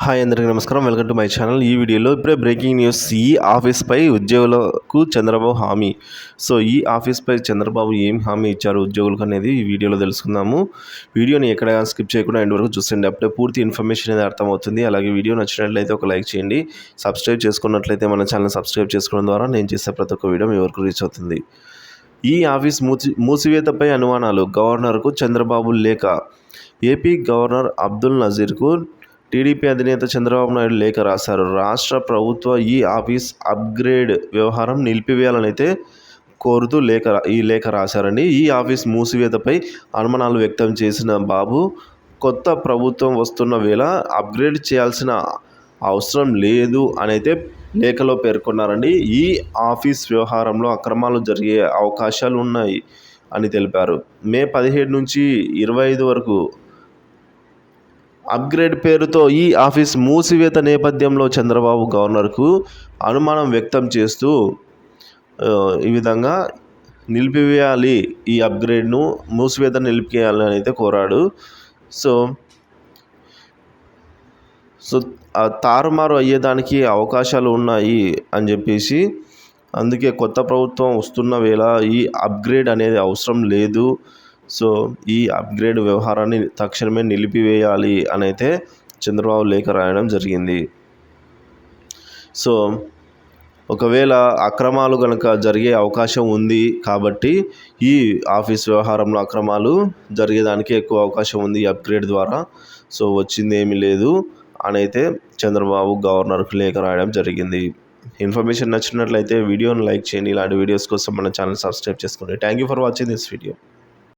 Hi అందరికీ నమస్కారం. Welcome to my channel. ఈ వీడియోలో ఇప్పుడే బ్రేకింగ్ న్యూస్. ఈ ఆఫీస్పై ఉద్యోగులకు చంద్రబాబు హామీ. సో ఈ ఆఫీస్పై చంద్రబాబు ఏం హామీ ఇచ్చారు ఉద్యోగులకు అనేది ఈ వీడియోలో తెలుసుకుందాము. వీడియోని ఎక్కడ స్కిప్ చేయకుండా ఎండ్ వరకు చూసండి. అప్పుడే పూర్తి ఇన్ఫర్మేషన్ అనేది అర్థమవుతుంది. అలాగే వీడియో నచ్చినట్లయితే ఒక లైక్ చేయండి. సబ్స్క్రైబ్ చేసుకున్నట్లయితే మన ఛానల్ సబ్స్క్రైబ్ చేసుకోవడం ద్వారా నేను చేసే ప్రతి ఒక్క వీడియో మీ వరకు రీచ్ అవుతుంది. ఈ ఆఫీస్ మూసివేతపై అనుమానాలు. గవర్నర్కు చంద్రబాబు లేఖ. ఏపీ గవర్నర్ అబ్దుల్ నజీర్కు టీడీపీ అధినేత చంద్రబాబు నాయుడు లేఖ రాశారు. రాష్ట్ర ప్రభుత్వ ఈ ఆఫీస్ అప్గ్రేడ్ వ్యవహారం నిలిపివేయాలనైతే కోరుతూ ఈ లేఖ రాశారండి. ఈ ఆఫీస్ మూసివేతపై అనుమానాలు వ్యక్తం చేసిన బాబు, కొత్త ప్రభుత్వం వస్తున్న వేళ అప్గ్రేడ్ చేయాల్సిన అవసరం లేదు అనైతే లేఖలో పేర్కొన్నారండి. ఈ ఆఫీస్ వ్యవహారంలో అక్రమాలు జరిగే అవకాశాలు ఉన్నాయి అని తెలిపారు. మే 17 నుంచి 25 వరకు అప్గ్రేడ్ పేరుతో ఈ ఆఫీస్ మూసివేత నేపథ్యంలో చంద్రబాబు గవర్నర్కు అనుమానం వ్యక్తం చేస్తూ ఈ విధంగా నిలిపివేయాలి, ఈ అప్గ్రేడ్ను మూసివేత నిలిపివేయాలని అయితే కోరాడు. సో తారుమారు అయ్యేదానికి అవకాశాలు ఉన్నాయి అని చెప్పేసి, అందుకే కొత్త ప్రభుత్వం వస్తున్న వేళ ఈ అప్గ్రేడ్ అనేది అవసరం లేదు. సో ఈ అప్గ్రేడ్ వ్యవహారాన్ని తక్షణమే నిలిపివేయాలి అని అయితే చంద్రబాబు లేఖ రాయడం జరిగింది. సో ఒకవేళ అక్రమాలు కనుక జరిగే అవకాశం ఉంది కాబట్టి ఈ ఆఫీస్ వ్యవహారంలో అక్రమాలు జరిగేదానికి ఎక్కువ అవకాశం ఉంది ఈ అప్గ్రేడ్ ద్వారా. సో వచ్చింది ఏమీ లేదు అని అయితే చంద్రబాబు గవర్నర్కు లేఖ రాయడం జరిగింది. ఇన్ఫర్మేషన్ నచ్చినట్లయితే వీడియోని లైక్ చేయండి. ఇలాంటి వీడియోస్ కోసం మన ఛానల్ సబ్స్క్రైబ్ చేసుకోండి. Thank you for watching this video.